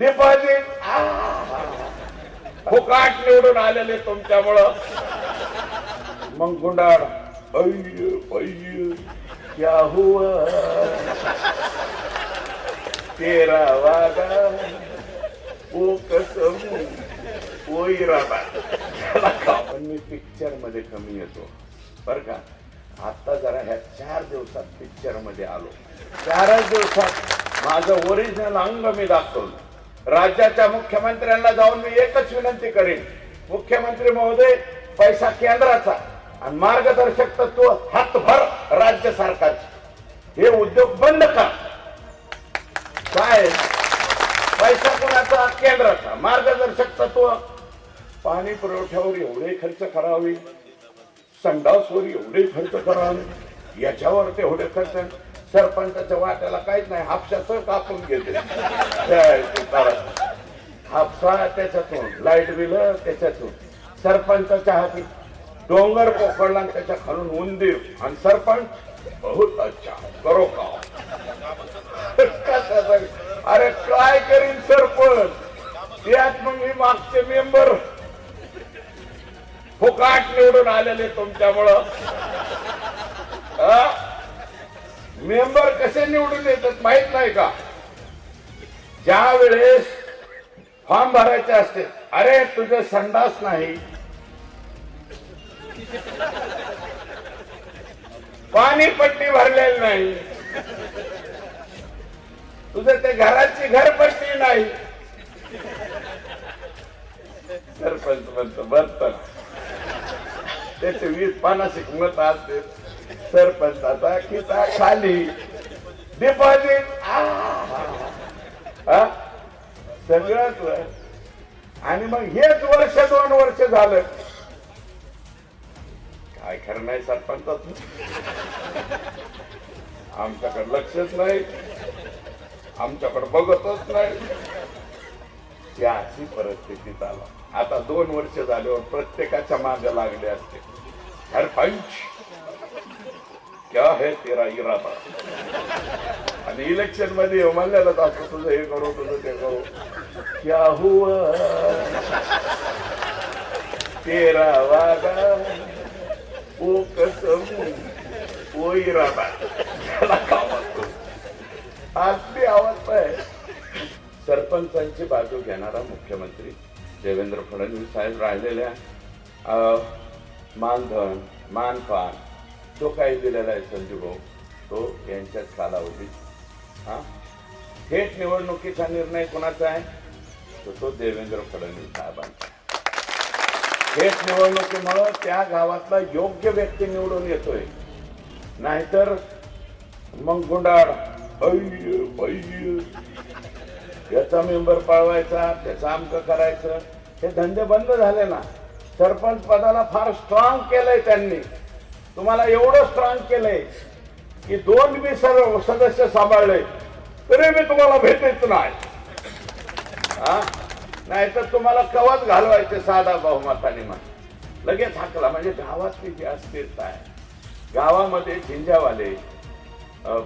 Deposit फुकाट निवडून आलेले तुमच्यामुळं. मग गुंडाळ अय्य अय्य क्या हुआ तेरा वादा वो कसम वो इरादा. पण मी पिक्चर मध्ये कमी येतो बर का. आता जरा ह्या 4 दिवसात पिक्चर मध्ये आलो. 4 दिवसात माझं ओरिजिनल अंग मी दाखवलं. राज्याच्या मुख्यमंत्र्यांना जाऊन मी एकच विनंती करेन, मुख्यमंत्री महोदय पैसा केंद्राचा आणि मार्गदर्शक तत्व हातभर राज्य सरकारचे. हे उद्योग बंद करा. काय पैसा कोणाचा? केंद्राचा. मार्गदर्शक तत्व पाणी पुरवठ्यावर एवढे खर्च करावे, संडासवर एवढे खर्च करावे, याच्यावर तेवढे खर्च. सरपंचाच्या वाट्याला काहीच नाही, हापशाचं कापून घेते. हापसा त्याच्यातून, लाईट बिल त्याच्यातून. सरपंचाच्या हाती डोंगर पोखडला त्याच्या खालून उंदीर आणि सरपंच बहुत अच्छा करो का. अरे काय करीन सरपंच. त्यात मग मी मागचे मेंबर फुकाट निवडून आलेले तुमच्यामुळं. मेंबर कसे निवडून येतात माहित नाही का? ज्या वेळेस फॉर्म भरायचे असते, अरे तुझं संडास नाही, पाणी पट्टी भरलेली नाही, तुझं ते घराची घरपट्टी नाही. सरपंच म्हणतो बरं, त्याचे 20-50 मत असते. सरपंचाचा खिसा खाली, डिपॉझिट सगळंच. आणि मग हेच वर्ष 2 वर्ष झालं. काय खरं नाही सरपंचात. आमच्याकडे लक्षच नाही, आमच्याकडे बघतच नाही. त्याची परिस्थिती चालू. आता 2 वर्ष झाल्यावर प्रत्येकाच्या मागे लागले असते, सरपंच क्या है तेरा इरादा. आणि इलेक्शन मध्ये म्हणलेलं असं तुझं हे करू, तुझं ते करू. क्या हुआ तेरा वादा वो कसम वो इरादा. आपली अवस्था आहे. सरपंचांची बाजू घेणारा मुख्यमंत्री देवेंद्र फडणवीस साहेब राहिलेल्या मानधन मानपान तो काही दिलेला आहे संजू भाऊ, तो यांच्याच कालावधीत. थेट निवडणुकीचा निर्णय कोणाचा आहे? तो देवेंद्र फडणवीस साहेबांचा. थेट निवडणुकीमुळे त्या गावातला योग्य व्यक्ती निवडून येतोय. नाहीतर मग गुंडाळ अय्य अय्य याचा मेंबर पळवायचा, त्याचं आमकं करायचं, हे धंदे बंद झाले ना. सरपंच पदाला फार स्ट्रॉंग केलंय त्यांनी. तुम्हाला एवढं स्ट्रॉंग केलंय की 2 सदस्य सांभाळले तरी मी तुम्हाला भेटत नाही. नाहीतर तुम्हाला कवच घालवायचे साधा बहुमताने. मग लगेच हाकला. म्हणजे गावातली जी अस्थिरता आहे, गावामध्ये झिंजावाले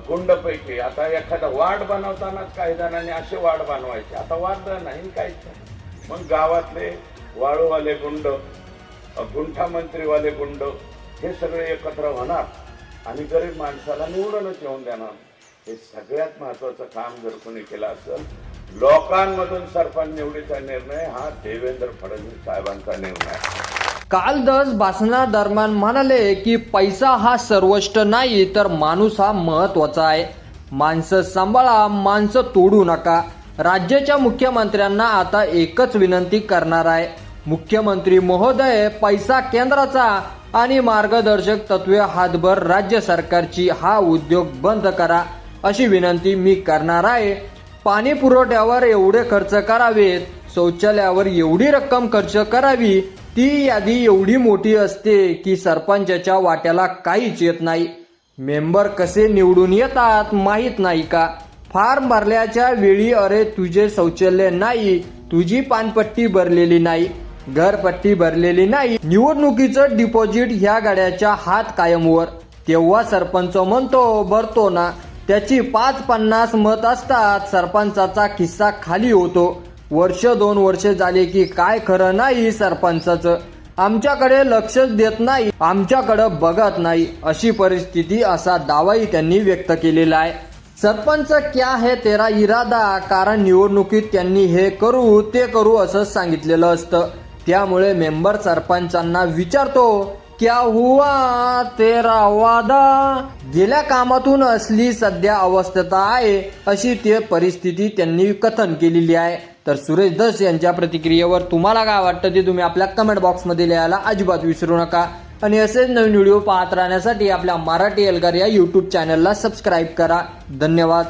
गुंडपैकी. आता एखादा वार्ड बनवतानाच काही जणांनी असे वार्ड बनवायचे, आता वार्ड नाही काहीच नाही. मग गावातले वाळूवाले गुंड, गुंठा मंत्रीवाले गुंड हे सगळे एकत्र होणार आणि गरीब माणसाला निवडूनच येऊन देणार. हे सगळ्यात महत्वाचं काम जर कोणी केलं असेल, लोकांमधून सरपंच निवडीचा निर्णय हा देवेंद्र फडणवीस साहेबांचा निर्णय. कालदास भाषणादरम्यान म्हणाले की पैसा हा सर्वोच्च नाही, तर माणूस हा महत्वाचा आहे. माणसं सांभाळा, माणसं तोडू नका. राज्याच्या मुख्यमंत्र्यांना आता एकच विनंती करणार आहे, मुख्यमंत्री महोदय पैसा केंद्राचा आणि मार्गदर्शक तत्वे हातभर राज्य सरकारची. हा उद्योग बंद करा अशी विनंती मी करणार आहे. पाणी पुरवठ्यावर एवढे खर्च करावेत, शौचालयावर एवढी रक्कम खर्च करावी, ती यादी एवढी मोठी असते की सरपंचाच्या वाट्याला काहीच येत नाही. मेंबर कसे निवडून येतात माहीत नाही का? फॉर्म भरल्याच्या वेळी अरे तुझे शौचालय नाही, तुझी पानपट्टी भरलेली नाही, घरपट्टी भरलेली नाही, निवडणुकीचं डिपॉझिट ह्या गाड्याच्या हात कायमवर. तेव्हा सरपंच म्हणतो भरतो ना. त्याची 5-50 मत असतात सरपंचाचा खिस्सा खाली होतो. 1-2 वर्ष झाले की काय खरं नाही सरपंचाचं. आमच्याकडे लक्षच देत नाही, आमच्याकडे बघत नाही अशी परिस्थिती असा दावाही त्यांनी व्यक्त केलेला आहे. सरपंच क्या है तेरा इरादा, कारण निवडणुकीत त्यांनी हे करू ते करू असं सांगितलेलं असतं. त्यामुळे मेंबर सरपंचांना विचारतो क्या हुआ तेरा वादा. गेल्या कामातून असली सध्या अवस्था आहे अशी ते परिस्थिती त्यांनी कथन केलेली आहे. तर सुरेश धस यांच्या प्रतिक्रियेवर तुम्हाला काय वाटतं ते तुम्ही आपल्या कमेंट बॉक्समध्ये लिहायला अजिबात विसरू नका. आणि असेच नवीन व्हिडिओ पाहत राहण्यासाठी आपल्या मराठी एल्गार या यूट्यूब चॅनलला सबस्क्राईब करा. धन्यवाद.